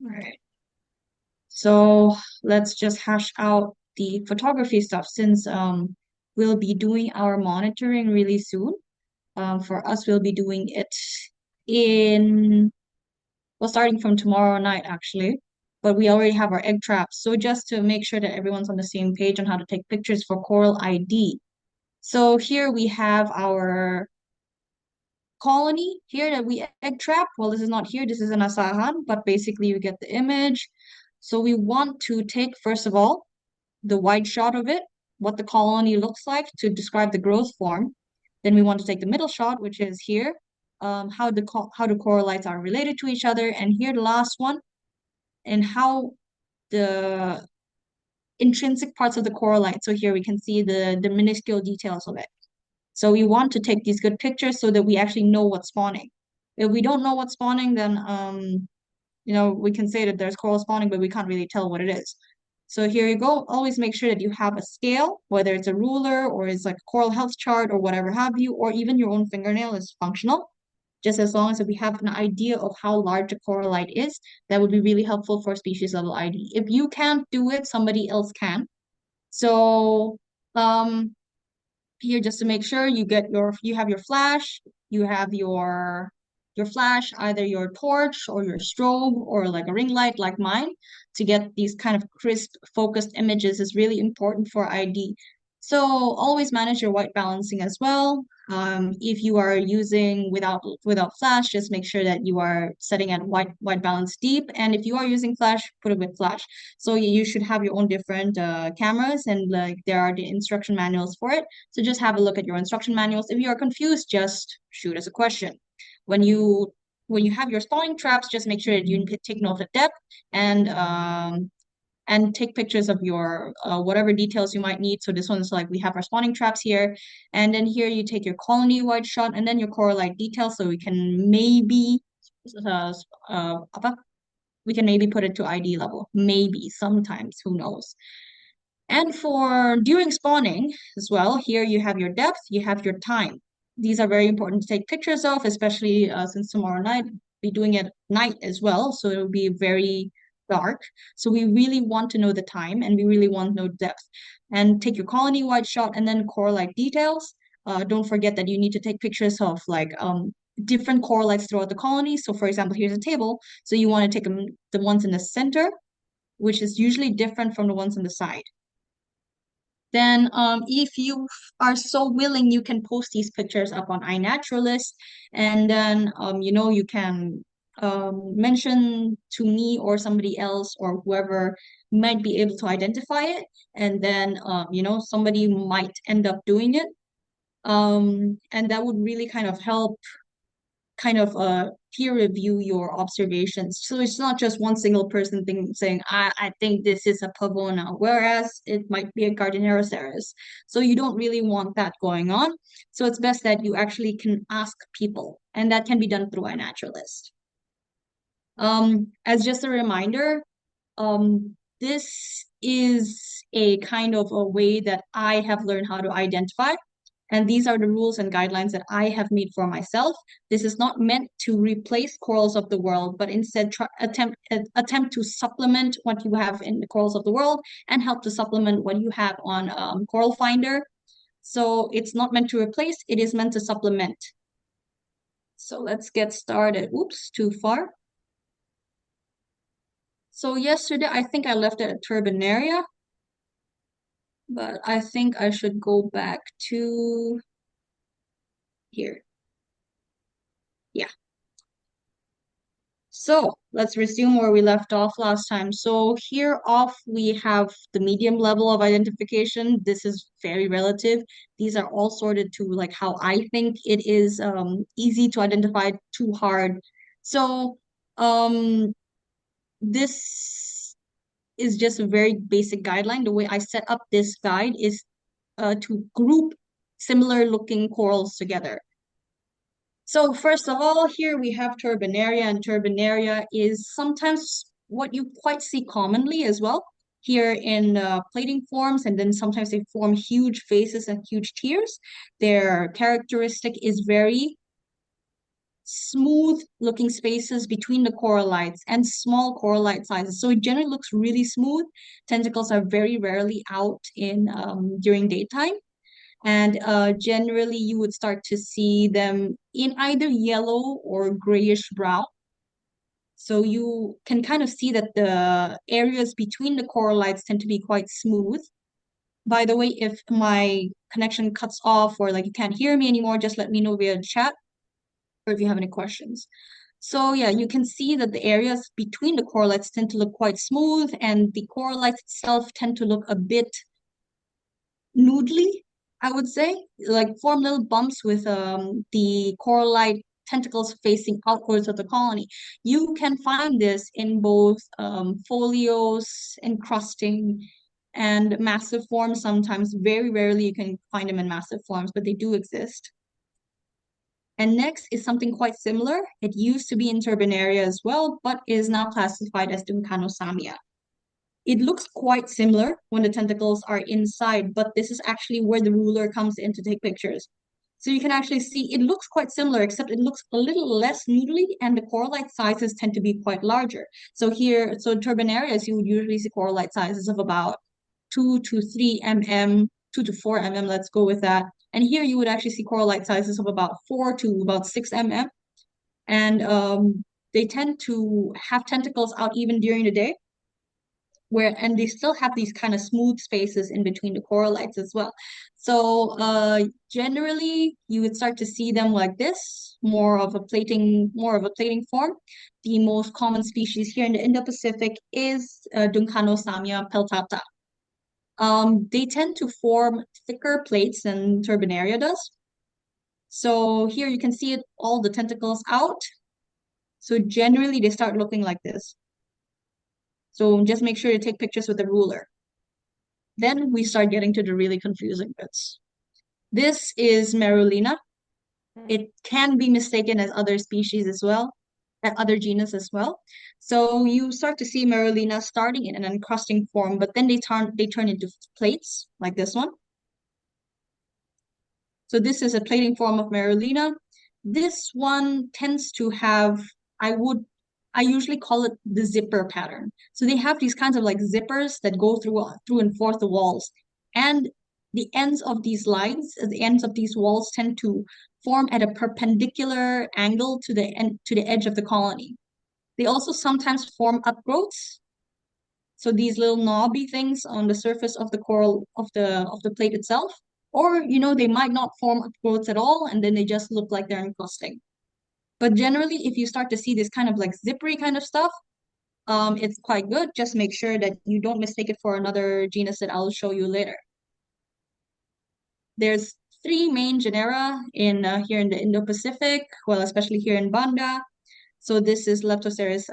All right. So let's just hash out the photography stuff since we'll be doing our monitoring really soon. For us, we'll be doing it in well, starting from tomorrow night actually. But we already have our egg traps. So just to make sure that everyone's on the same page on how to take pictures for Coral ID. So here we have our colony here that we egg trap. Well, this is not here, this is an asahan, but basically you get the image. So we want to take, first of all, the wide shot of it, what the colony looks like to describe the growth form. Then we want to take the middle shot, which is here, how the coralites are related to each other, and here the last one, and how the intrinsic parts of the coralite. So here we can see the minuscule details of it. So we want to take these good pictures so that we actually know what's spawning. If we don't know what's spawning, then we can say that there's coral spawning, but we can't really tell what it is. So here you go. Always make sure that you have a scale, whether it's a ruler or it's like a coral health chart or whatever have you, or even your own fingernail is functional. Just as long as we have an idea of how large a coralite is, that would be really helpful for species level ID. If you can't do it, somebody else can. So um, here just to make sure you have your flash, you have your flash, either your torch or your strobe or like a ring light like mine to get these kind of crisp focused images is really important for ID. So always manage your white balancing as well. If you are using without flash, just make sure that you are setting at white balance deep. And if you are using flash, put it with flash. So you should have your own different cameras, and like there are the instruction manuals for it. So just have a look at your instruction manuals. If you are confused, just shoot us a question. When you have your spawning traps, just make sure that you take note of the depth and take pictures of your whatever details you might need. So this one's like we have our spawning traps here, and then here you take your colony wide shot and then your coralite details. So we can maybe uh, apa? We can maybe put it to ID level, maybe sometimes, who knows. And for during spawning as well, here you have your depth, you have your time. These are very important to take pictures of, especially since tomorrow night be doing it at night as well, so it'll be very dark. So we really want to know the time and we really want to know depth. And take your colony wide shot and then coralite details. Don't forget that you need to take pictures of like different coralites throughout the colony. So for example, here's a table. So you want to take the ones in the center, which is usually different from the ones on the side. Then, if you are so willing, you can post these pictures up on iNaturalist, and then, you can mention to me or somebody else or whoever might be able to identify it, and then, somebody might end up doing it. And that would really kind of help kind of peer review your observations. So it's not just one single person thing saying, I think this is a pavona, whereas it might be a Gardneroceras. So you don't really want that going on. So it's best that you actually can ask people, and that can be done through a naturalist. As just a reminder, this is a kind of a way that I have learned how to identify. And these are the rules and guidelines that I have made for myself. This is not meant to replace corals of the world, but instead attempt to supplement what you have in the corals of the world and help to supplement what you have on Coral Finder. So it's not meant to replace, it is meant to supplement. So let's get started. Oops, too far. So yesterday, I think I left it at Turbinaria, but I think I should go back to here. Yeah. So let's resume where we left off last time. So here off, we have the medium level of identification. This is very relative. These are all sorted to like how I think it is easy to identify, too hard. So um, this is just a very basic guideline. The way I set up this guide is to group similar looking corals together. So first of all, here we have turbinaria, and turbinaria is sometimes what you quite see commonly as well here in plating forms, and then sometimes they form huge faces and huge tears. Their characteristic is very smooth looking spaces between the corallites and small corallite sizes. So it generally looks really smooth. Tentacles are very rarely out in during daytime. And generally you would start to see them in either yellow or grayish brown. So you can kind of see that the areas between the corallites tend to be quite smooth. By the way, if my connection cuts off or like you can't hear me anymore, just let me know via chat or if you have any questions. So yeah, you can see that the areas between the corallites tend to look quite smooth, and the corallites itself tend to look a bit noodly, I would say, like form little bumps with the corallite tentacles facing outwards of the colony. You can find this in both folios, encrusting, and massive forms sometimes. Very rarely you can find them in massive forms, but they do exist. And next is something quite similar. It used to be in Turbinaria as well, but is now classified as Duncanosamia. It looks quite similar when the tentacles are inside, but this is actually where the ruler comes in to take pictures. So you can actually see it looks quite similar, except it looks a little less noodly, and the corallite sizes tend to be quite larger. So here, so in Turbinarias, you would usually see corallite sizes of about 2 to 3 mm, 2 to 4 mm, let's go with that. And here you would actually see corallite sizes of about 4 to about 6 mm. And they tend to have tentacles out even during the day, where and they still have these kind of smooth spaces in between the corallites as well. So generally you would start to see them like this, more of a plating form. The most common species here in the Indo-Pacific is Duncanosamia peltata. They tend to form thicker plates than Turbinaria does. So here you can see it, all the tentacles out. So generally they start looking like this. So just make sure you take pictures with a ruler. Then we start getting to the really confusing bits. This is Marulina. It can be mistaken as other species as well, other genus as well. So you start to see Marulina starting in an encrusting form, but then they turn into plates like this one. So this is a plating form of Marulina. This one tends to have, I would, I usually call it the zipper pattern. So they have these kinds of like zippers that go through and forth the walls. And the ends of these lines, the ends of these walls tend to form at a perpendicular angle to the end, to the edge of the colony. They also sometimes form upgrowths. So these little knobby things on the surface of the coral of the plate itself. Or, they might not form upgrowths at all, and then they just look like they're encrusting. But generally, if you start to see this kind of like zippery kind of stuff, it's quite good. Just make sure that you don't mistake it for another genus that I'll show you later. There's three main genera in here in the Indo-Pacific, well, especially here in Banda. So this is Leptoceras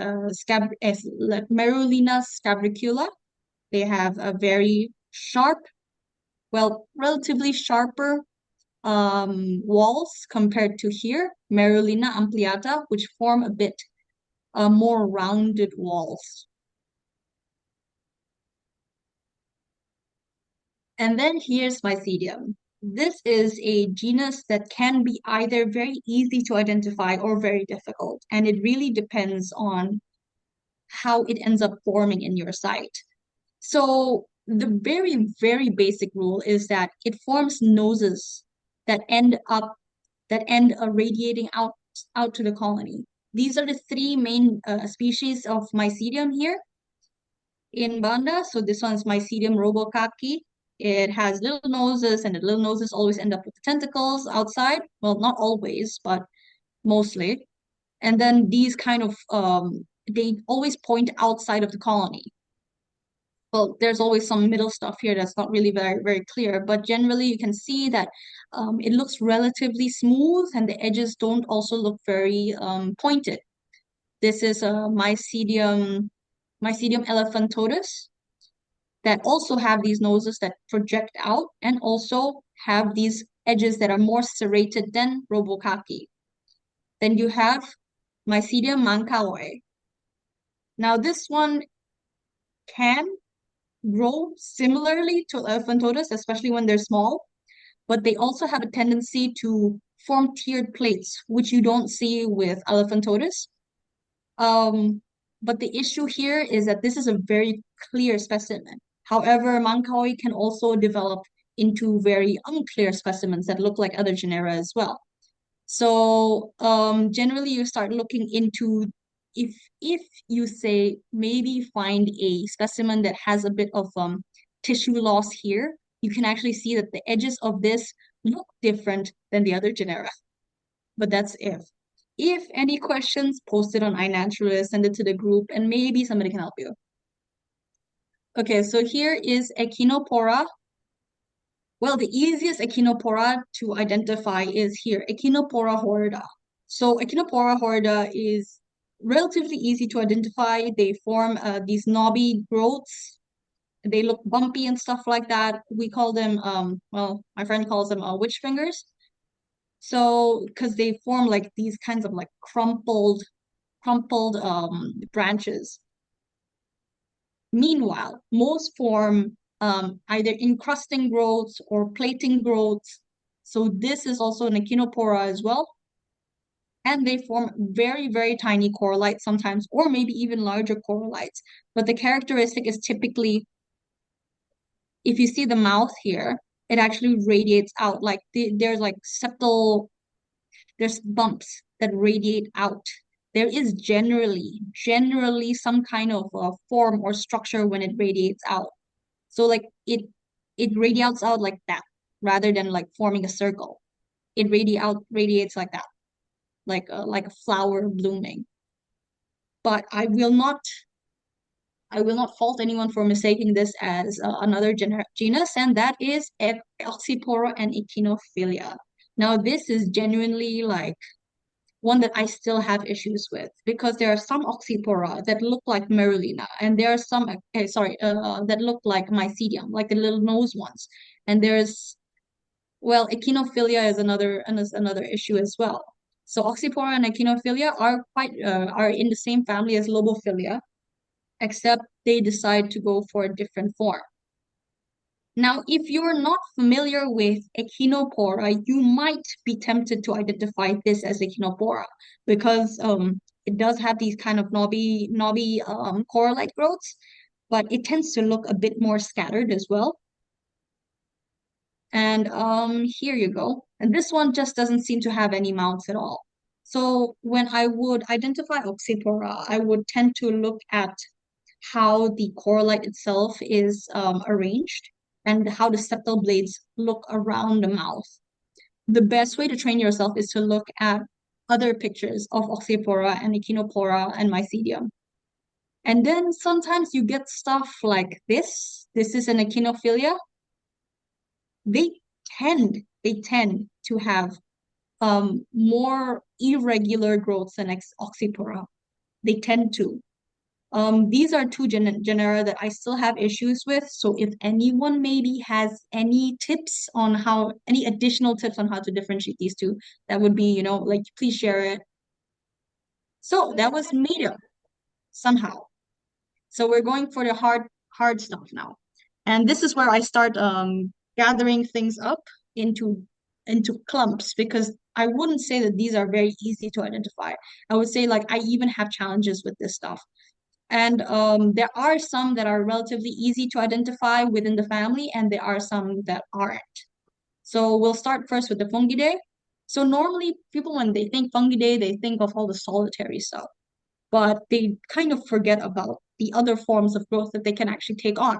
Marulina scabricula. They have a very sharp, well, relatively sharper walls compared to here, Marulina ampliata, which form a bit more rounded walls. And then here's Mycedium. This is a genus that can be either very easy to identify or very difficult, and it really depends on how it ends up forming in your site. So the very, very basic rule is that it forms noses that end radiating out to the colony. These are the three main species of Mycedium here in Banda. So this one's Mycedium robokaki. It has little noses, and the little noses always end up with tentacles outside. Well, not always, but mostly. And then these kind of they always point outside of the colony. Well, there's always some middle stuff here that's not really very, very clear, but generally you can see that it looks relatively smooth, and the edges don't also look very pointed. This is a Mycedium elephantotus that also have these noses that project out and also have these edges that are more serrated than Robokaki. Then you have Mycedium mankaoi. Now this one can grow similarly to elephantotus, especially when they're small, but they also have a tendency to form tiered plates, which you don't see with Elephantotus. Um, but the issue here is that this is a very clear specimen. However, Mankawi can also develop into very unclear specimens that look like other genera as well. So generally you start looking into if you say maybe find a specimen that has a bit of tissue loss here, you can actually see that the edges of this look different than the other genera. But that's if. If any questions, post it on iNaturalist, send it to the group, and maybe somebody can help you. Okay, so here is Echinopora. Well, the easiest Echinopora to identify is here, Echinopora horrida. So Echinopora horrida is relatively easy to identify. They form these knobby growths. They look bumpy and stuff like that. We call them, well, my friend calls them witch fingers. So, because they form like these kinds of like crumpled branches. Meanwhile, most form either encrusting growths or plating growths. So this is also an echinopora as well. And they form very, very tiny corallites sometimes, or maybe even larger corallites. But the characteristic is typically, if you see the mouth here, it actually radiates out. Like there's like septal, there's bumps that radiate out. There is generally some kind of form or structure when it radiates out. So like it radiates out like that rather than like forming a circle. It radiates like a flower blooming. But I will not fault anyone for mistaking this as another genus, and that is Oxypora and Echinophilia. Now this is genuinely like one that I still have issues with because there are some Oxypora that look like Merulina, and there are some, that look like Mycedium, like the little nose ones. And there's, well, Echinophilia is another issue as well. So Oxypora and Echinophilia are in the same family as Lobophilia, except they decide to go for a different form. Now, if you're not familiar with Echinopora, you might be tempted to identify this as Echinopora because it does have these kind of knobby coralite growths, but it tends to look a bit more scattered as well. And here you go. And this one just doesn't seem to have any mounts at all. So when I would identify Oxypora, I would tend to look at how the coralite itself is arranged and how the septal blades look around the mouth. The best way to train yourself is to look at other pictures of Oxypora and Echinopora and Mycedium. And then sometimes you get stuff like this. This is an Echinophilia. They tend to have more irregular growths than Oxypora. They tend to. These are two genera that I still have issues with. So if anyone maybe has any tips on any additional tips on how to differentiate these two, that would be, like, please share it. So that was medium somehow. So we're going for the hard stuff now. And this is where I start gathering things up into clumps because I wouldn't say that these are very easy to identify. I would say like I even have challenges with this stuff. And there are some that are relatively easy to identify within the family, and there are some that aren't. So we'll start first with the Fungidae. So normally people, when they think Fungidae, they think of all the solitary stuff, but they kind of forget about the other forms of growth that they can actually take on.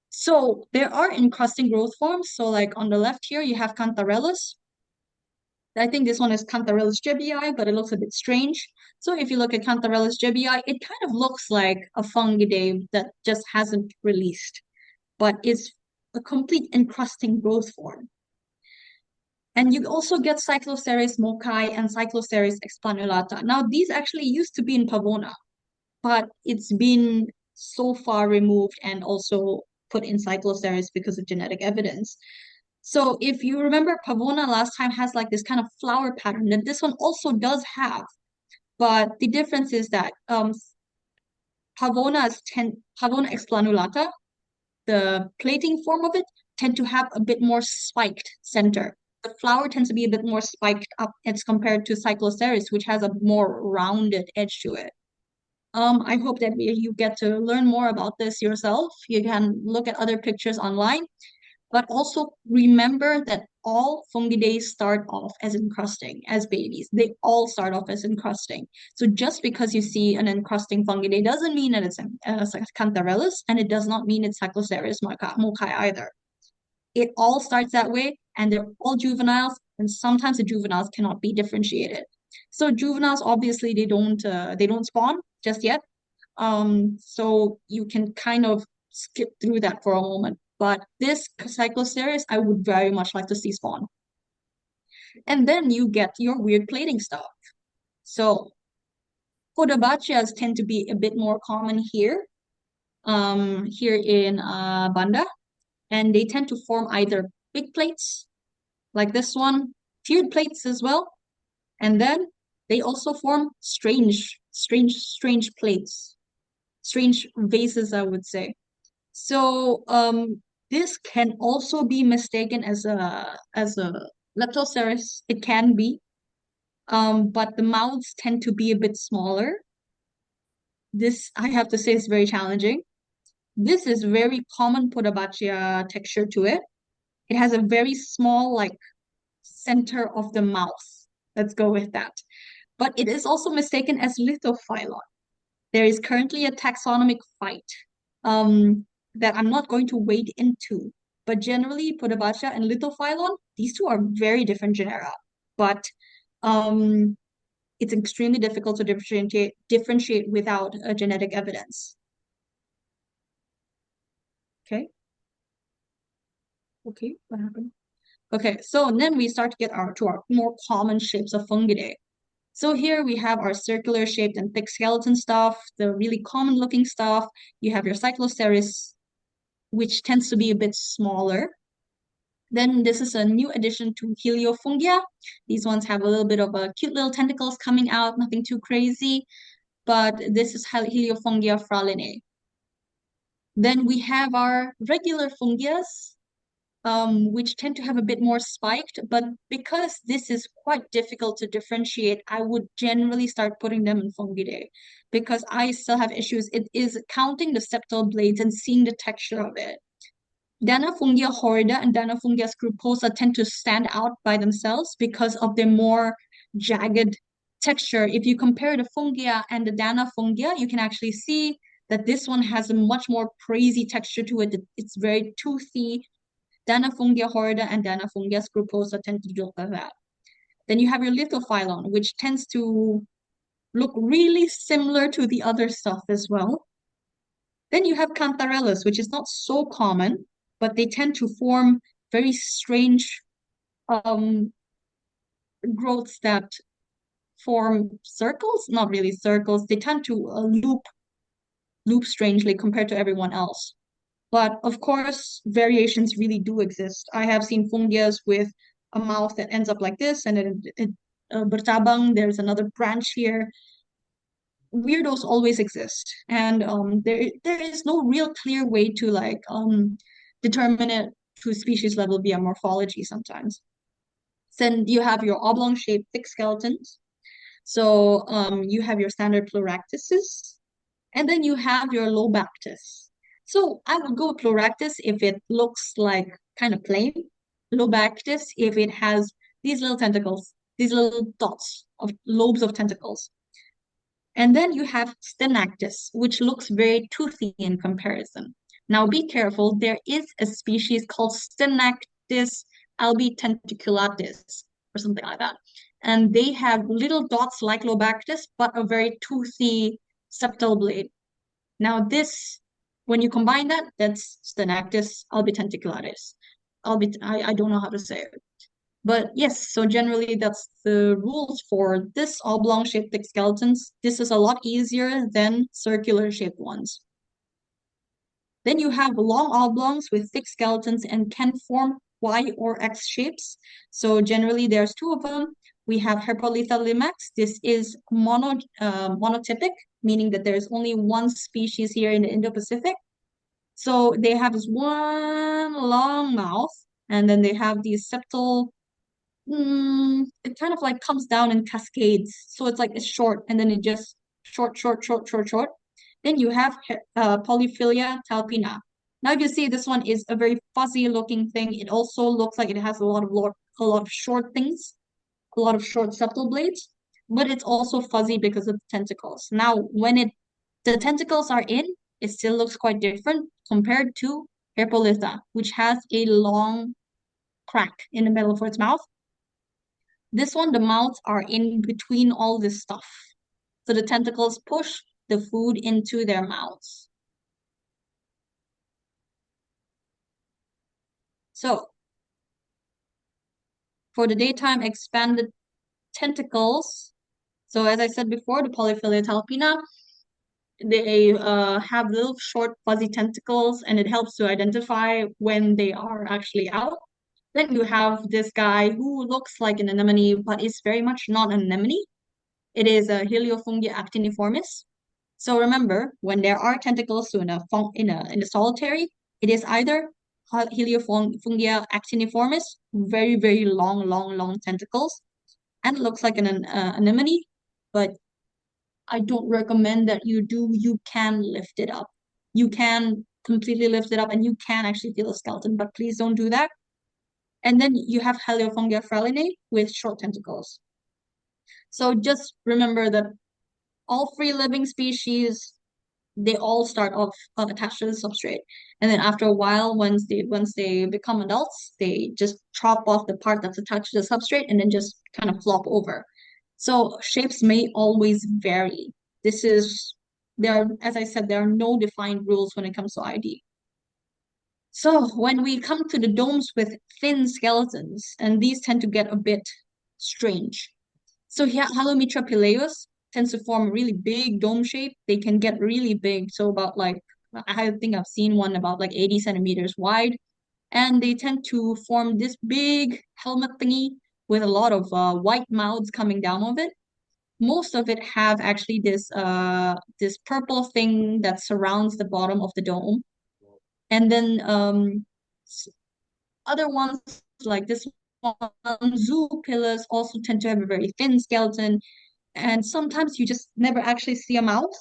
So there are encrusting growth forms. So like on the left here, you have Cantharellus. I think this one is Cantharellus jebii, but it looks a bit strange. So if you look at Cantharellus jebii, it kind of looks like a fungidae that just hasn't released, but it's a complete encrusting growth form. And you also get Cycloceres mokai and Cycloceres explanulata. Now, these actually used to be in Pavona, but it's been so far removed and also put in Cycloceres because of genetic evidence. So if you remember, Pavona last time has like this kind of flower pattern that this one also does have. But the difference is that Pavona explanulata, the plating form of it, tend to have a bit more spiked center. the flower tends to be a bit more spiked up as compared to Cycloceres, which has a more rounded edge to it. I hope that you get to learn more about this yourself. You can look at other pictures online, but also remember that all fungidae start off as encrusting, as babies. They all start off as encrusting. So just because you see an encrusting fungidae doesn't mean that it's a Cantarellus, and it does not mean it's Cycloceres mokai either. It all starts that way, and they're all juveniles, and sometimes the juveniles cannot be differentiated. So juveniles, obviously, they don't spawn just yet. So you can kind of skip through that for a moment. But this Cycloceres, I would very much like to see spawn. And then you get your weird plating stuff. So Podabachias tend to be a bit more common here in Banda, and they tend to form either big plates like this one, tiered plates as well, and then they also form strange plates, strange vases, I would say. So this can also be mistaken as a Leptoceras. It can be, but the mouths tend to be a bit smaller. This I have to say is very challenging. This is very common Podabachia texture to it. It has a very small like center of the mouth. Let's go with that. But it is also mistaken as Lithophyllon. There is currently a taxonomic fight that I'm not going to wade into. But generally, Podabacia and Lithophyllon, these two are very different genera. But um, it's extremely difficult to differentiate without a genetic evidence. Okay. Okay. What happened? Okay. So then we start to get our more common shapes of fungidae. So here we have our circular shaped and thick skeleton stuff, the really common looking stuff. You have your Cycloceres, which tends to be a bit smaller. Then this is a new addition to Heliofungia. These ones have a little bit of a cute little tentacles coming out, nothing too crazy, but this is Heliofungia fralinae. Then we have our regular fungias, which tend to have a bit more spiked, but because this is quite difficult to differentiate, I would generally start putting them in fungidae because I still have issues. It is counting the septal blades and seeing the texture of it. Danafungia horrida and Danafungia scruposa tend to stand out by themselves because of their more jagged texture. If you compare the fungia and the Danafungia, you can actually see that this one has a much more crazy texture to it. It's very toothy. Danafungia horrida and Danafungia scruposa tend to look like that. Then you have your Lithophyllon, which tends to look really similar to the other stuff as well. Then you have Cantarellus, which is not so common, but they tend to form very strange um, growths that form circles, not really circles. They tend to loop strangely compared to everyone else. But of course, variations really do exist. I have seen fungias with a mouth that ends up like this, and then bertabang, there's another branch here. Weirdos always exist, and there is no real clear way to like determine it to species level via morphology sometimes. Then you have your oblong-shaped thick skeletons. So you have your standard Pluractises, and then you have your Lobactis. So I would go with Pluractis if it looks like kind of plain. Lobactis if it has these little tentacles, these little dots of lobes of tentacles. And then you have Stenactis, which looks very toothy in comparison. Now be careful, there is a species called Stenactis albitenticulatis or something like that. And they have little dots like Lobactis, but a very toothy septal blade. Now this, when you combine that, that's Stenactis albitenticulatis. I don't know how to say it. But yes, so generally that's the rules for this oblong shaped thick skeletons. This is a lot easier than circular shaped ones. Then you have long oblongs with thick skeletons and can form Y or X shapes. So generally there's two of them. We have Herpolitha limax. This is monotypic, meaning that there's only one species here in the Indo-Pacific. So they have this one long mouth, and then they have these septal it kind of like comes down in cascades. So it's like it's short and then it just short, short, short, short, short. Then you have Polyphilia talpina. Now if you see this one is a very fuzzy looking thing. It also looks like it has a lot of short things, a lot of short septal blades, but it's also fuzzy because of the tentacles. Now when it the tentacles are in, it still looks quite different compared to Herpolitha, which has a long crack in the middle of its mouth. This one, the mouths are in between all this stuff. So the tentacles push the food into their mouths. So for the daytime expanded tentacles, so as I said before, the Polyphilia talpina, they have little short fuzzy tentacles and it helps to identify when they are actually out. Then you have this guy who looks like an anemone but is very much not an anemone. It is a Heliofungia actiniformis. So remember, when there are tentacles in a solitary, it is either Heliofungia actiniformis, very very long, long, long tentacles, and it looks like an anemone, but I don't recommend that you do. You can lift it up. You can completely lift it up, and you can actually feel a skeleton, but please don't do that. And then you have Heliofungia fraline with short tentacles. So just remember that all free living species they all start off attached to the substrate, and then after a while once they become adults they just chop off the part that's attached to the substrate and then just kind of flop over. So shapes may always vary. This is there are, as I said, there are no defined rules when it comes to ID. So when we come to the domes with thin skeletons, and these tend to get a bit strange. So here, Halomitra pileus tends to form a really big dome shape. They can get really big, so about like I think I've seen one about like 80 centimeters wide, and they tend to form this big helmet thingy with a lot of white mouths coming down of it. Most of it have actually this purple thing that surrounds the bottom of the dome, and then other ones like this one, zoo pillars also tend to have a very thin skeleton, and sometimes you just never actually see a mouth.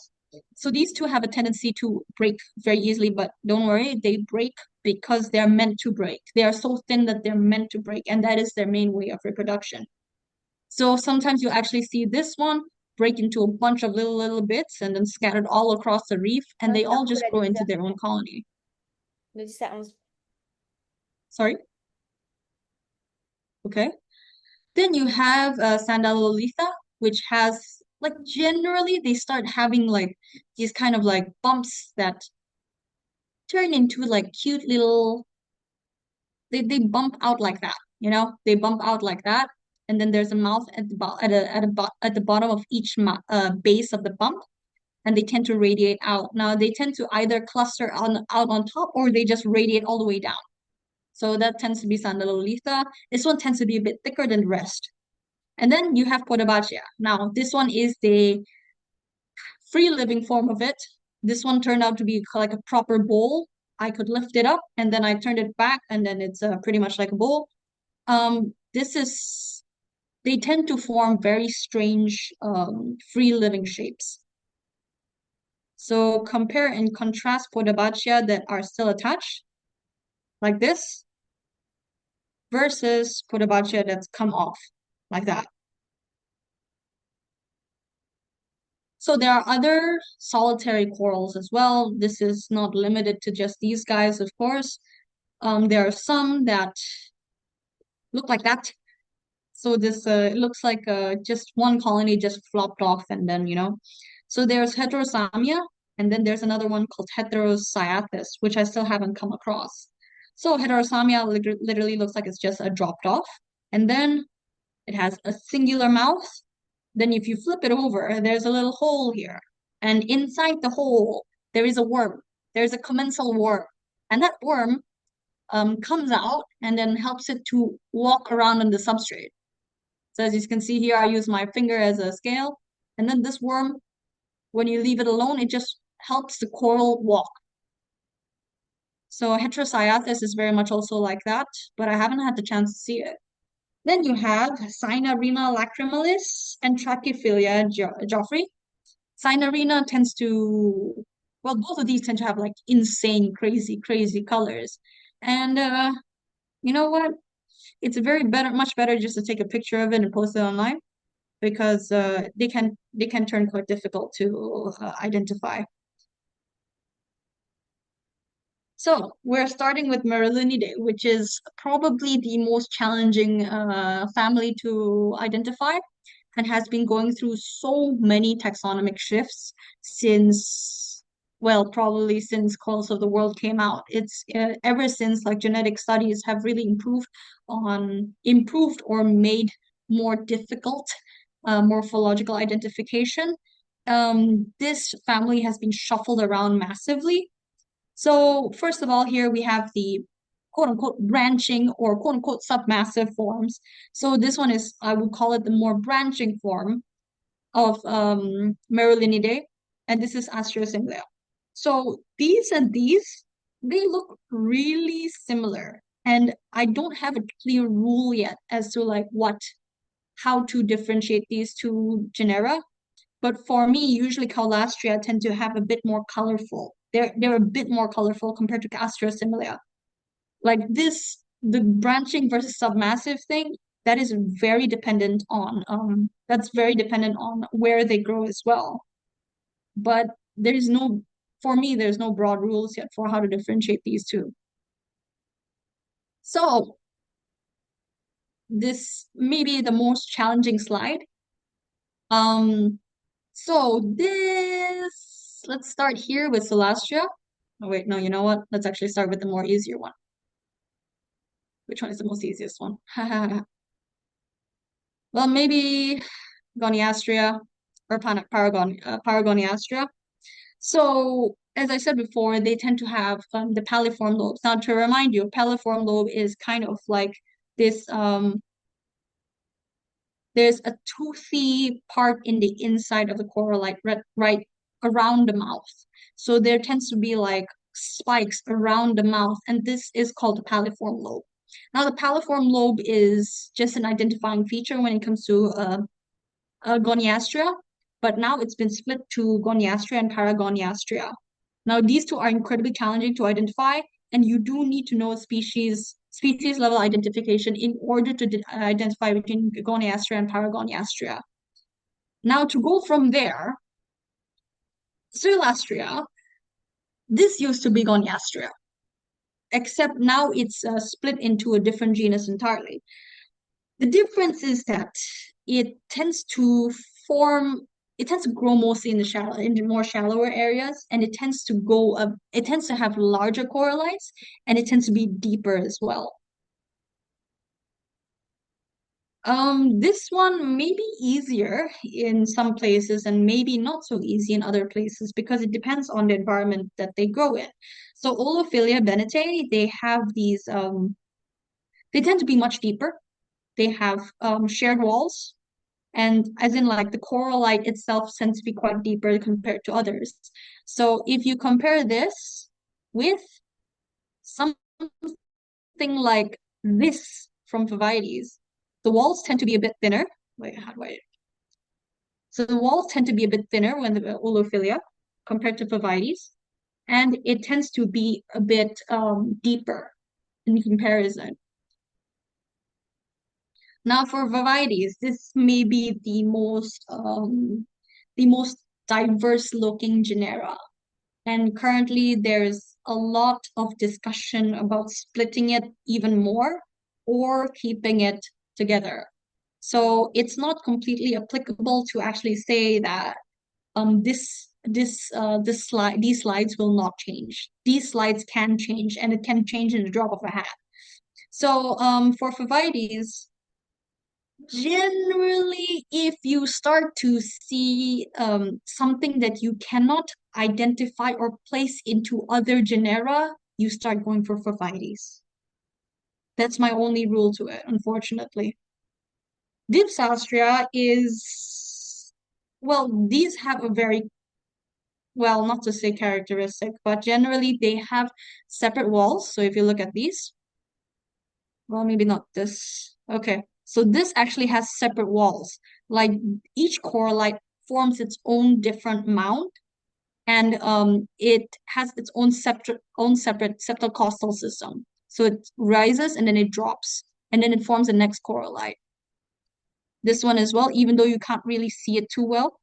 So these two have a tendency to break very easily, but don't worry, they break because they're meant to break. They are so thin that they're meant to break, and that is their main way of reproduction. So sometimes you actually see this one break into a bunch of little bits and then scattered all across the reef, and they Nanti all aku just udah grow bisa. into their own colony. Udah bisa langsung. Sorry, okay. Then you have Sandalolitha, which has like generally they start having like these kind of like bumps that turn into like cute little they bump out like that, you know? They bump out like that. And then there's a mouth at the at the bottom of each base of the bump, and they tend to radiate out. Now they tend to either cluster out on top or they just radiate all the way down. So that tends to be Sandalolitha. This one tends to be a bit thicker than the rest. And then you have Podabachia. Now, this one is the free living form of it. This one turned out to be like a proper bowl. I could lift it up and then I turned it back and then it's pretty much like a bowl. This is, they tend to form very strange free living shapes. So compare and contrast Podabachia that are still attached, like this, versus Podabachia that's come off, like that. So there are other solitary corals as well. This is not limited to just these guys, of course. There are some that look like that. So this it looks like just one colony just flopped off, and then So there's Heterosamia, and then there's another one called Heterocyathus, which I still haven't come across. So Heterosamia literally looks like it's just a dropped off, and then it has a singular mouth. Then if you flip it over, there's a little hole here. And inside the hole, there is a worm. There's a commensal worm. And that worm comes out and then helps it to walk around on the substrate. So as you can see here, I use my finger as a scale. And then this worm, when you leave it alone, it just helps the coral walk. So Heterocyathus is very much also like that, but I haven't had the chance to see it. Then you have Cynarina lacrymalis and Trachyphilia geoffrey. Cynarina tends to, well, both of these tend to have like insane, crazy, crazy colors. And you know what? It's very better, much better just to take a picture of it and post it online because they can turn quite difficult to identify. So we're starting with Merlinidae, which is probably the most challenging family to identify and has been going through so many taxonomic shifts since, well, probably since Colors of the World came out. It's ever since like genetic studies have really improved or made more difficult morphological identification. This family has been shuffled around massively. So first of all, here we have the quote unquote branching or quote unquote submassive forms. So this one is, I would call it the more branching form of Merlinidae, and this is Asterosynglia. So these and these, they look really similar. And I don't have a clear rule yet as to like how to differentiate these two genera. But for me, usually Caulastria tend to have a bit more colorful. They're a bit more colorful compared to Asterosynglia. Like this, the branching versus submassive thing, that's very dependent on where they grow as well. But there's no for me, there's no broad rules yet for how to differentiate these two. So this may be the most challenging slide. Um, So let's start here with Celestia. Oh wait, no, you know what? Let's actually start with the more easier one. Which one is the most easiest one? Well, maybe Goniastria or Paragoniastria. So, as I said before, they tend to have the paliform lobes. Now, to remind you, paliform lobe is kind of like this there's a toothy part in the inside of the corallite right around the mouth. So there tends to be like spikes around the mouth, and this is called the paliform lobe. Now, the paliform lobe is just an identifying feature when it comes to Goniastria, but now it's been split to Goniastria and Paragoniastria. Now, these two are incredibly challenging to identify, and you do need to know species level identification in order to identify between Goniastria and Paragoniastria. Now, to go from there, Cerulastria, this used to be Goniastria, except now it's split into a different genus entirely. The difference is that it tends to form, it tends to grow mostly in the more shallower areas, and it tends to have larger corallites, and it tends to be deeper as well. This one may be easier in some places and maybe not so easy in other places because it depends on the environment that they grow in. So Olophilia bennetei, they tend to be much deeper. They have shared walls, and as in like the corallite itself tends to be quite deeper compared to others. So if you compare this with something like this from Vivides, the walls tend to be a bit thinner. Wait, how do I? So the walls tend to be a bit thinner when the Olophilia compared to Vivides, and it tends to be a bit deeper in comparison. Now for Vivides, this may be the most diverse looking genera. And currently there's a lot of discussion about splitting it even more or keeping it together. So it's not completely applicable to actually say that these slides will not change. These slides can change, and it can change in the drop of a hat. So for Vivides, generally, if you start to see something that you cannot identify or place into other genera, you start going for Vivides. That's my only rule to it, unfortunately. Dipsastria is, well, these have a very, well, not to say characteristic, but generally they have separate walls. So if you look at these, well, maybe not this. Okay. So this actually has separate walls. Like each coralite forms its own different mound, and it has its own separate septal system. So it rises and then it drops, and then it forms the next coralite. This one as well, even though you can't really see it too well.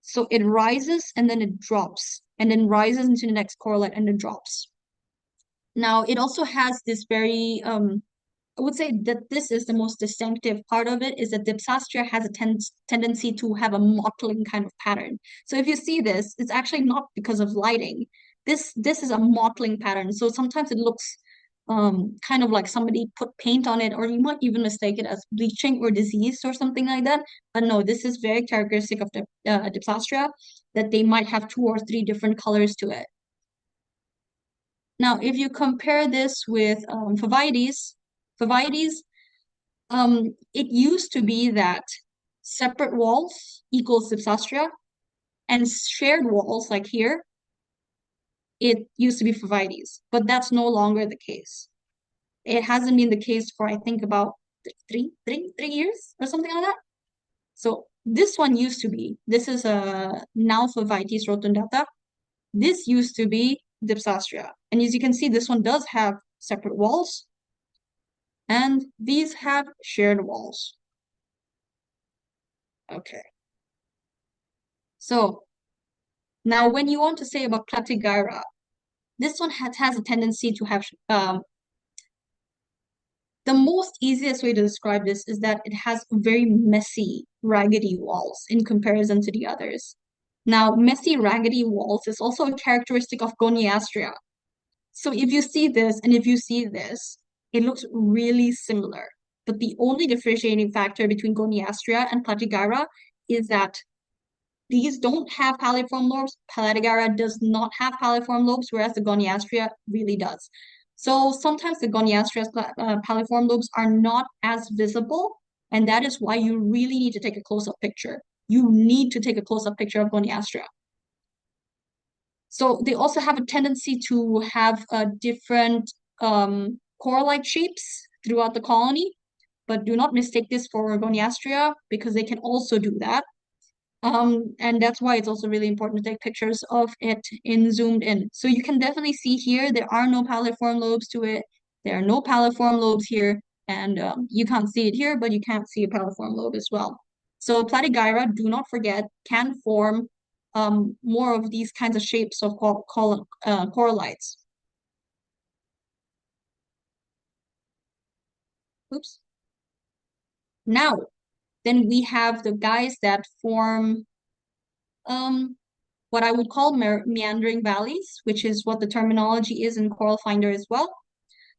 So it rises and then it drops, and then rises into the next coralite and then drops. Now it also has this very I would say that this is the most distinctive part of it is that Dipsastria has a tendency to have a mottling kind of pattern. So if you see this, it's actually not because of lighting. This is a mottling pattern. So sometimes it looks kind of like somebody put paint on it, or you might even mistake it as bleaching or diseased or something like that. But no, this is very characteristic of the Dipsastria, that they might have two or three different colors to it. Now, if you compare this with Favites, it used to be that separate walls equals Dipsastria, and shared walls, like here, it used to be Favites, but that's no longer the case. It hasn't been the case for, I think, about three years or something like that. So this one used to be, this is a now Favites rotundata. This used to be Dipsastria. And as you can see, this one does have separate walls, and these have shared walls. Okay. So now when you want to say about Platygyra, this one has a tendency to have the most easiest way to describe this is that it has very messy, raggedy walls in comparison to the others. Now, messy, raggedy walls is also a characteristic of Goniastria. So if you see this and if you see this, it looks really similar. But the only differentiating factor between Goniastria and Platygyra is that these don't have paliform lobes. Platygyra does not have paliform lobes, whereas the Goniastria really does. So sometimes the Goniastria's paliform lobes are not as visible, and that is why you really need to take a close-up picture. You need to take a close-up picture of Goniastria. So they also have a tendency to have different coralite shapes throughout the colony, but do not mistake this for Goniastria because they can also do that. And that's why it's also really important to take pictures of it in zoomed in. So you can definitely see here there are no paliform lobes to it. There are no paliform lobes here, and you can't see it here, but you can't see a paliform lobe as well. So Platygyra, do not forget, can form more of these kinds of shapes of coralites. Oops. Now, then we have the guys that form um, what I would call meandering valleys, which is what the terminology is in Coral Finder as well.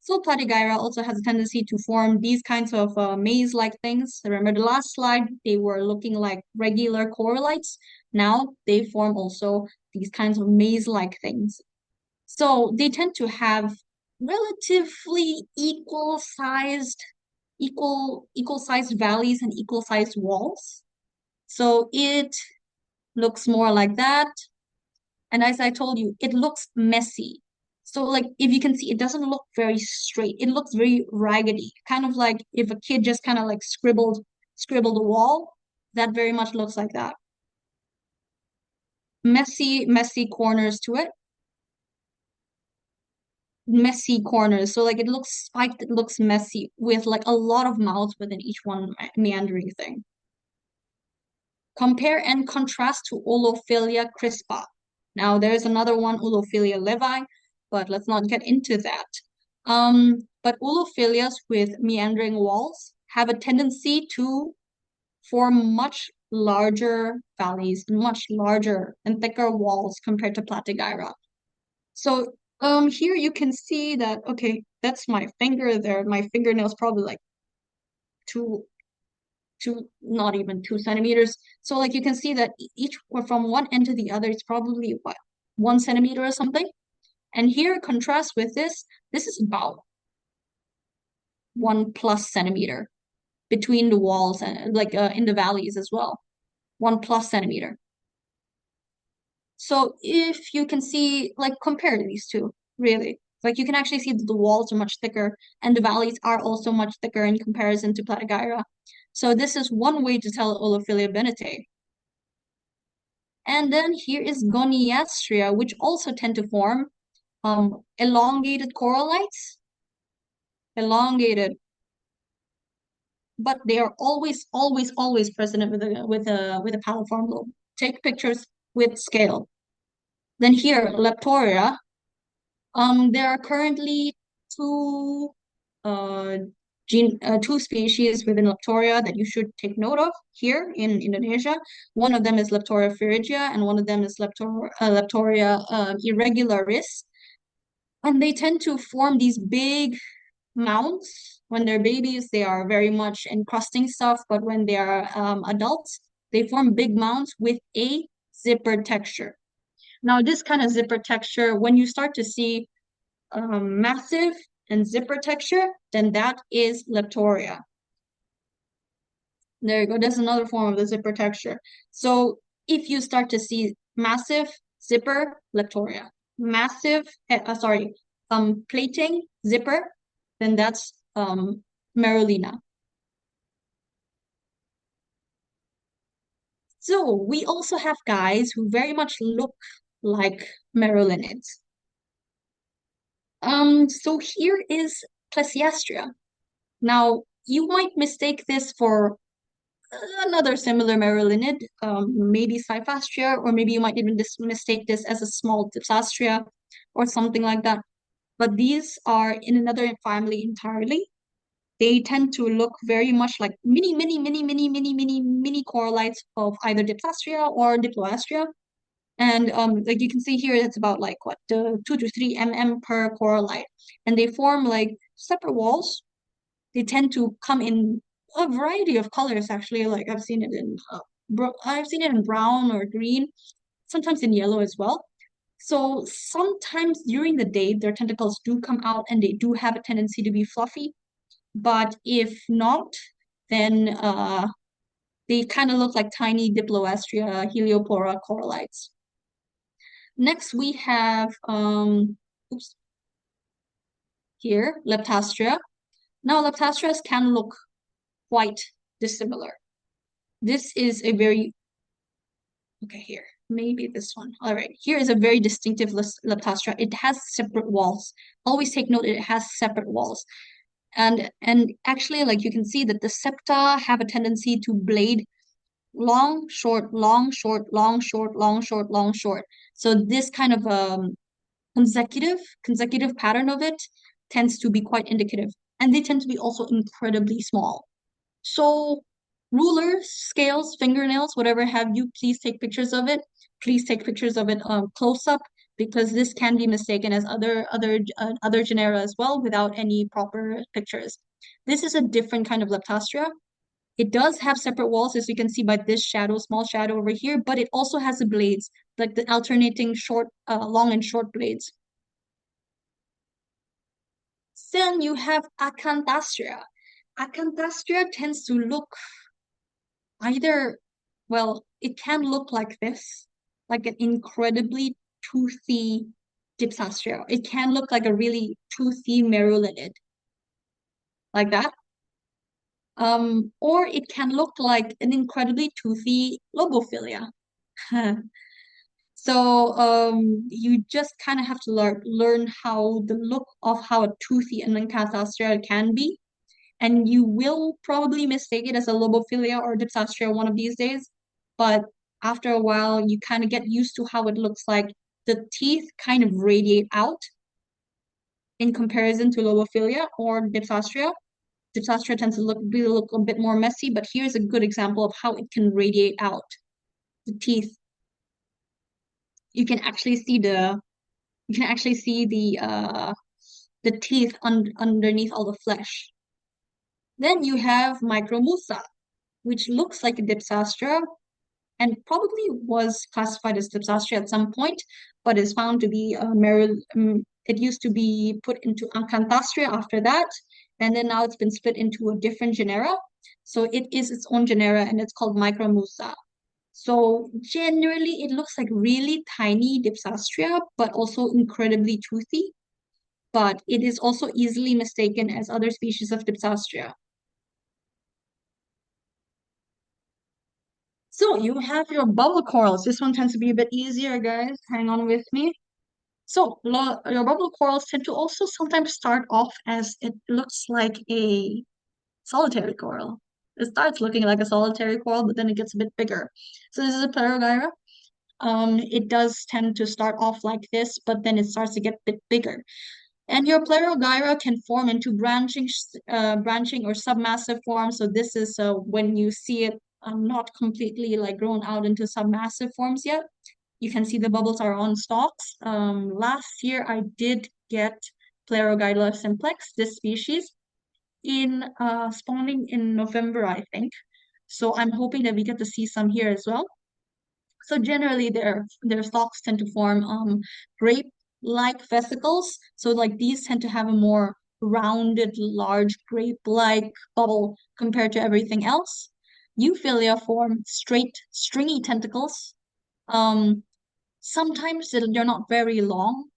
So Platygyra also has a tendency to form these kinds of maze-like things. Remember the last slide, they were looking like regular coralites. Now they form also these kinds of maze-like things. So they tend to have relatively equal-sized valleys and equal-sized walls. So it looks more like that. And as I told you, it looks messy. So like if you can see, it doesn't look very straight. It looks very raggedy, kind of like if a kid just kind of like scribbled a wall. That very much looks like that. Messy corners to it. Messy corners. So like it looks spiked, it looks messy with like a lot of mouths within each one meandering thing. Compare and contrast to Olophilia crispa. Now there's another one, Olophilia levi, but let's not get into that. But Olophilias with meandering walls have a tendency to form much larger valleys, much larger and thicker walls compared to Platygyra. So here you can see that, okay, that's my finger there. My fingernail's probably like two not even 2 centimeters. So like you can see that each from one end to the other, it's probably what, 1 centimeter or something. And here, contrast with this is about 1+ centimeter between the walls and like in the valleys as well, 1+ centimeter. So if you can see, like compare these two, really. Like you can actually see that the walls are much thicker and the valleys are also much thicker in comparison to Platygyra. So this is one way to tell Olophilia bennetei. And then here is Goniastria, which also tend to form elongated corallites, elongated, but they are always present with a paliform lobe. Take pictures with scale. Then here, Leptoria. There are currently two uh, two species within Leptoria that you should take note of here in Indonesia. One of them is Leptoria phrygia, and one of them is Leptoria irregularis. And they tend to form these big mounds. When they're babies, they are very much encrusting stuff, but when they are adults, they form big mounds with a zipper texture. Now, this kind of zipper texture, when you start to see massive and zipper texture, then that is Leptoria. There you go. That's another form of the zipper texture. So if you start to see massive zipper, Leptoria, massive, plating zipper, then that's Marulina. So we also have guys who very much look like Marulinids. So here is Plesiastria. Now, you might mistake this for another similar Marylinid, maybe Cyphastria, or maybe you might even mistake this as a small Dipsastria or something like that. But these are in another family entirely. They tend to look very much like mini corallites of either Dipsastria or Diploastria. And like you can see here, it's about like what, 2 to 3 mm per corallite. And they form like separate walls. They tend to come in a variety of colors actually. Like I've seen it in brown or green, sometimes in yellow as well. So sometimes during the day their tentacles do come out and they do have a tendency to be fluffy, but if not, then they kind of look like tiny Diploastria heliopora corallites. Next we have oops, here Leptastria. Now Leptastrias can look quite dissimilar. This is a very, okay, here, maybe this one. All right, here is a very distinctive Leptostra. It has separate walls. Always take note, it has separate walls. And actually, like you can see that the septa have a tendency to blade long, short, long, short, long, short, long, short, long, short. So this kind of consecutive pattern of it tends to be quite indicative. And they tend to be also incredibly small. So rulers, scales, fingernails, whatever have you, please take pictures of it. Please take pictures of it close up because this can be mistaken as other genera as well without any proper pictures. This is a different kind of Leptastria. It does have separate walls, as you can see by this shadow, small shadow over here, but it also has the blades, like the alternating short, long and short blades. Then you have Acanthastria. Acanthastria tends to look either, well, it can look like this, like an incredibly toothy Dipsastria. It can look like a really toothy Merulidid, like that. Or it can look like an incredibly toothy Lobophilia. So you just kind of have to learn how the look of how a toothy and Acanthastria can be. And you will probably mistake it as a lobophilia or dipsastria one of these days. But after a while, you kind of get used to how it looks like. The teeth kind of radiate out in comparison to lobophilia or dipsastria. Dipsastria tends to look a bit more messy, but here's a good example of how it can radiate out. The teeth. You can actually see the teeth underneath all the flesh. Then you have Micromusa, which looks like a Dipsastra and probably was classified as Dipsastria at some point, but is found to be it used to be put into Acanthastria after that, and then now it's been split into a different genera. So it is its own genera and it's called Micromusa. So generally it looks like really tiny Dipsastria, but also incredibly toothy. but it is also easily mistaken as other species of Dipsastria. So you have your bubble corals. This one tends to be a bit easier, guys. Hang on with me. So your bubble corals tend to also sometimes start off as it looks like a solitary coral. It starts looking like a solitary coral, but then it gets a bit bigger. So this is a Plerogyra. It does tend to start off like this, but then it starts to get a bit bigger. And your Plerogyra can form into branching or submassive forms. So this is when you see it not completely like grown out into submassive forms yet. You can see the bubbles are on stalks. Last year I did get Plerogyra simplex, this species, in spawning in November, I think. So I'm hoping that we get to see some here as well. So generally their stalks tend to form grape-like vesicles. So like these tend to have a more rounded, large grape-like bubble compared to everything else. Euphilia form straight, stringy tentacles. Um, Sometimes they're not very long.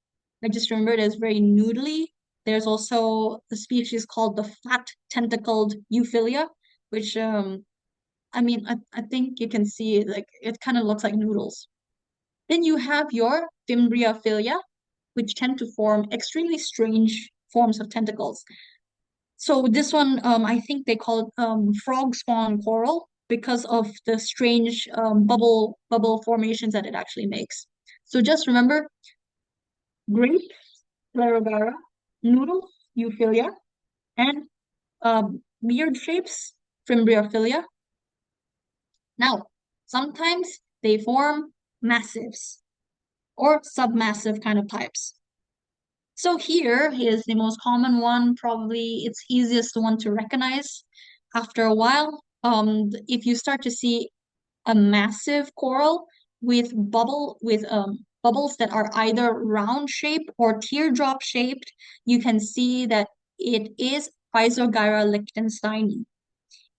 I just remember it as very noodly. There's also a species called the flat tentacled Euphilia, which I mean, I think you can see like it kind of looks like noodles. Then you have your Fimbriaphilia, which tend to form extremely strange forms of tentacles. So this one, I think they call it frog spawn coral because of the strange bubble formations that it actually makes. So just remember, grape, Plerogyra, noodle, Euphilia, and weird shapes, Fimbriaphilia. Now, sometimes they form massives or submassive kind of types. So here is the most common one, probably it's easiest one to recognize after a while. If you start to see a massive coral with bubbles that are either round shaped or teardrop shaped, you can see that it is Physogyra lichtensteini.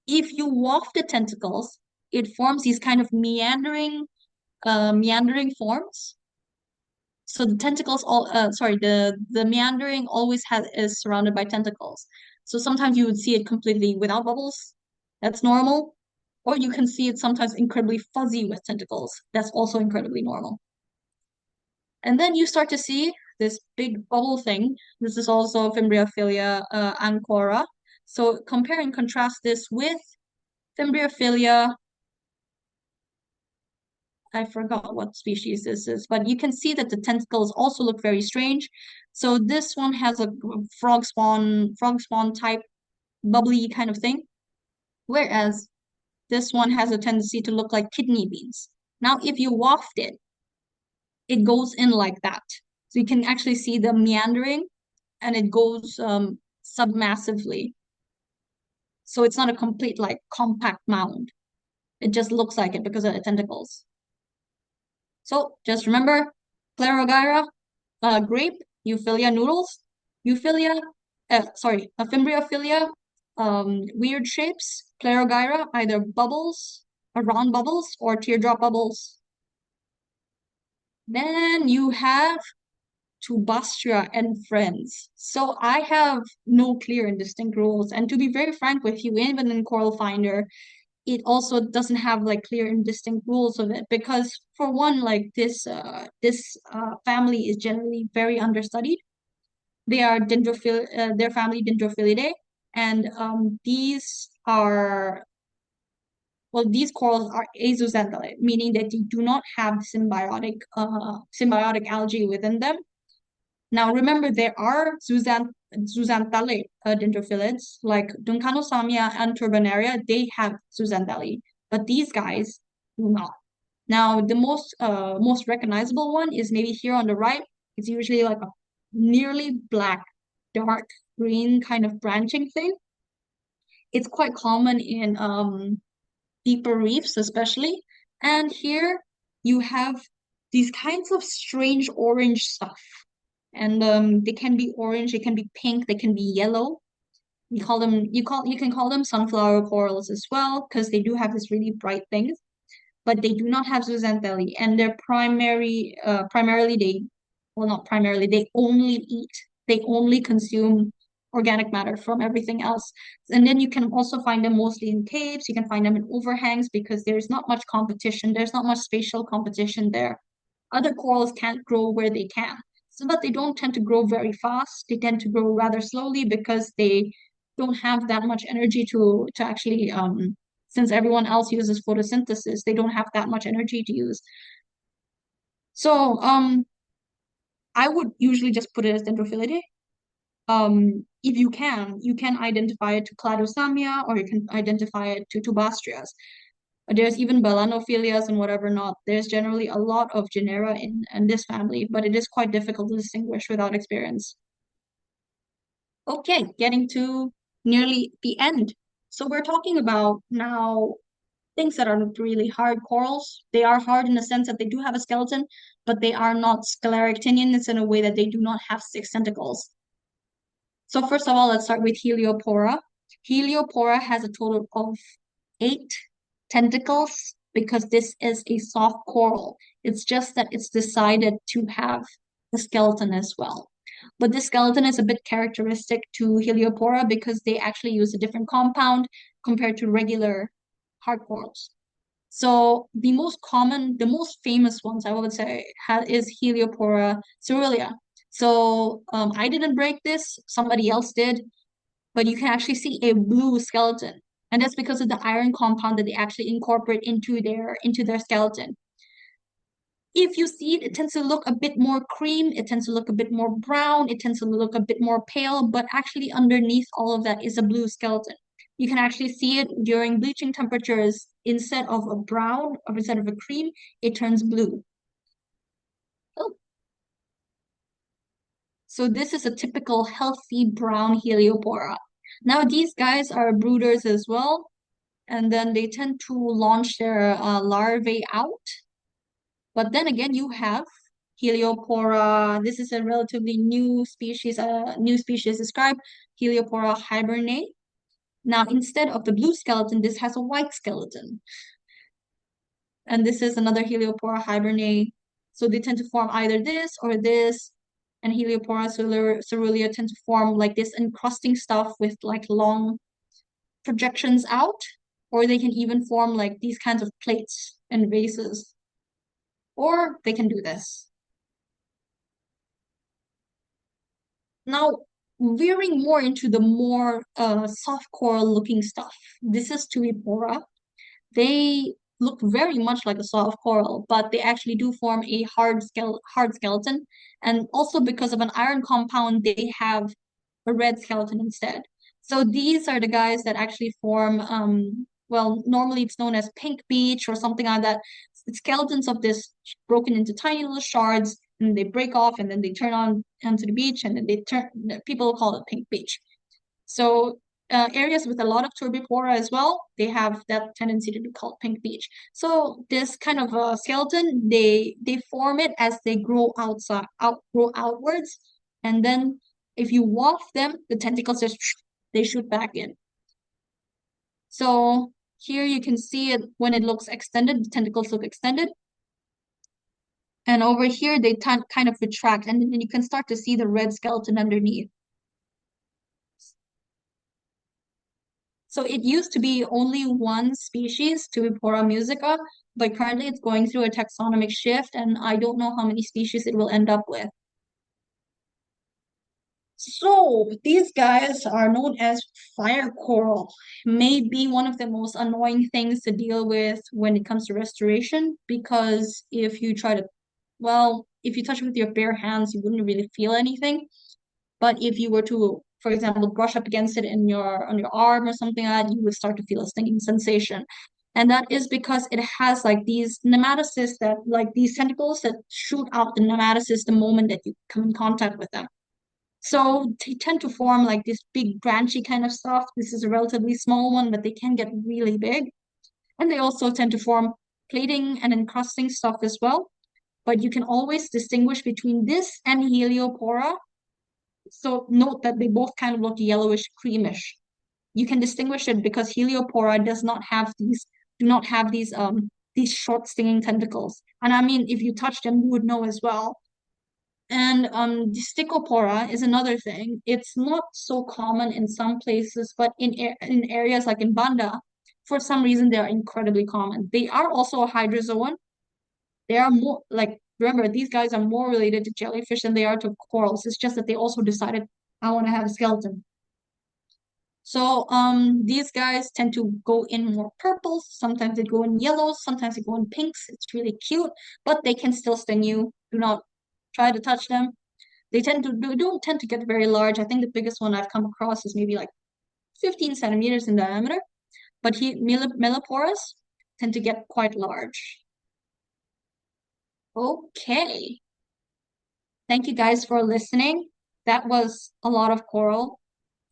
If you waft the tentacles, it forms these kind of meandering forms. So the tentacles the meandering always is surrounded by tentacles. So sometimes you would see it completely without bubbles. That's normal. Or you can see it sometimes incredibly fuzzy with tentacles. That's also incredibly normal. And then you start to see this big bubble thing. This is also Fimbriaphilia ancora. So compare and contrast this with Fimbriaphilia. I forgot what species this is, but you can see that the tentacles also look very strange. So this one has a frog spawn type bubbly kind of thing, whereas this one has a tendency to look like kidney beans. Now, if you waft it, it goes in like that. So you can actually see the meandering and it goes submassively. So it's not a complete like compact mound. It just looks like it because of the tentacles. So just remember, Plerogyra, grape, Euphilia noodles, Euphilia, Fimbriaphilia, weird shapes, Plerogyra, either bubbles, round bubbles, or teardrop bubbles. Then you have Tubastria and friends. So I have no clear and distinct rules. And to be very frank with you, even in Coral Finder, it also doesn't have like clear and distinct rules of it because for one, like this family is generally very understudied. They are their family Dendrophilidae, and these corals are azooxanthellate, meaning that they do not have symbiotic algae within them. Now, remember, there are zooxanthellate dendrophilids like Duncanosamia and Turbinaria. They have zooxanthellae, but these guys do not. Now, the most recognizable one is maybe here on the right. It's usually like a nearly black, dark green kind of branching thing. It's quite common in deeper reefs, especially. And here you have these kinds of strange orange stuff and they can be orange, they can be pink, they can be yellow. You can call them sunflower corals as well because they do have this really bright thing, but they do not have zooxanthellae, and they're primarily they well not primarily they only eat They only consume organic matter from everything else. And then you can also find them mostly in caves. You can find them in overhangs because there's not much competition. There's not much spatial competition there. Other corals can't grow where they can. So, but they don't tend to grow very fast. They tend to grow rather slowly because they don't have that much energy to actually since everyone else uses photosynthesis, they don't have that much energy to use. So I would usually just put it as Dendrophilidae. If you can identify it to Cladosamia or you can identify it to Tubastrias. There's even Balanophilias and whatever not. There's generally a lot of genera in this family, but it is quite difficult to distinguish without experience. Okay, getting to nearly the end. So we're talking about now things that are really hard corals. They are hard in the sense that they do have a skeleton, but they are not scleractinians in a way that they do not have six tentacles. So first of all, let's start with Heliopora. Heliopora has a total of 8 tentacles because this is a soft coral. It's just that it's decided to have a skeleton as well. But this skeleton is a bit characteristic to Heliopora because they actually use a different compound compared to regular hard corals. So the most common, the most famous ones I would say is Heliopora cerulean. So I didn't break this, somebody else did, but you can actually see a blue skeleton. And that's because of the iron compound that they actually incorporate into their skeleton. If you see it, it tends to look a bit more cream, it tends to look a bit more brown, it tends to look a bit more pale, but actually underneath all of that is a blue skeleton. You can actually see it during bleaching temperatures. Instead of a brown or instead of a cream, it turns blue. Oh. So this is a typical healthy brown Heliopora. Now these guys are brooders as well, and then they tend to launch their larvae out. But then again, you have Heliopora. This is a relatively new species described, Heliopora hibernate. Now, instead of the blue skeleton, this has a white skeleton. And this is another Heliopora hibernate. So they tend to form either this or this. And Heliopora cerulea tend to form like this encrusting stuff with like long projections out. Or they can even form like these kinds of plates and vases. Or they can do this. Now, veering more into the more soft coral looking stuff. This is Tuipora. They look very much like a soft coral, but they actually do form a hard skeleton. And also because of an iron compound, they have a red skeleton instead. So these are the guys that actually form, well, normally it's known as pink beach or something like that. It's skeletons of this broken into tiny little shards, and they break off, and then they turn on onto the beach, and then people call it pink beach. So areas with a lot of turbipora as well, they have that tendency to be called pink beach. So this kind of skeleton, they form it as they grow outwards, and then if you waft them, the tentacles just they shoot back in. So here you can see it when it looks extended, the tentacles look extended. And over here, they kind of retract, and then you can start to see the red skeleton underneath. So it used to be only one species, Tubipora musica, but currently it's going through a taxonomic shift, and I don't know how many species it will end up with. So these guys are known as fire coral. Maybe one of the most annoying things to deal with when it comes to restoration, because if you try to, well, if you touch it with your bare hands, you wouldn't really feel anything. But if you were to, for example, brush up against it on your arm or something like that, you would start to feel a stinging sensation. And that is because it has like these nematocysts that like these tentacles that shoot out the nematocysts the moment that you come in contact with them. So they tend to form like this big branchy kind of stuff. This is a relatively small one, but they can get really big. And they also tend to form plating and encrusting stuff as well. But you can always distinguish between this and Heliopora. So note that they both kind of look yellowish, creamish. You can distinguish it because Heliopora do not have these short stinging tentacles. And I mean, if you touch them, you would know as well. And the Stichopora is another thing. It's not so common in some places, but in areas like in Banda, for some reason they are incredibly common. They are also a hydrozoan. They are more like, remember, these guys are more related to jellyfish than they are to corals. It's just that they also decided I want to have a skeleton. So these guys tend to go in more purples, sometimes they go in yellows, sometimes they go in pinks. It's really cute, but they can still sting you. Do not try to touch them. They don't tend to get very large. I think the biggest one I've come across is maybe like 15 centimeters in diameter, but Meliporas tend to get quite large. Okay. Thank you guys for listening. That was a lot of coral.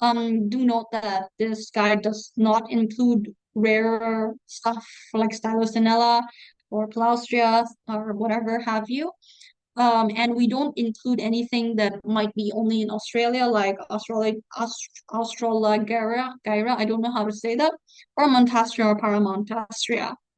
Do note that this guide does not include rarer stuff like Stylostinella or Claustria or whatever have you. And we don't include anything that might be only in Australia, like Australagyra, I don't know how to say that, or Montastria or Paramontastria.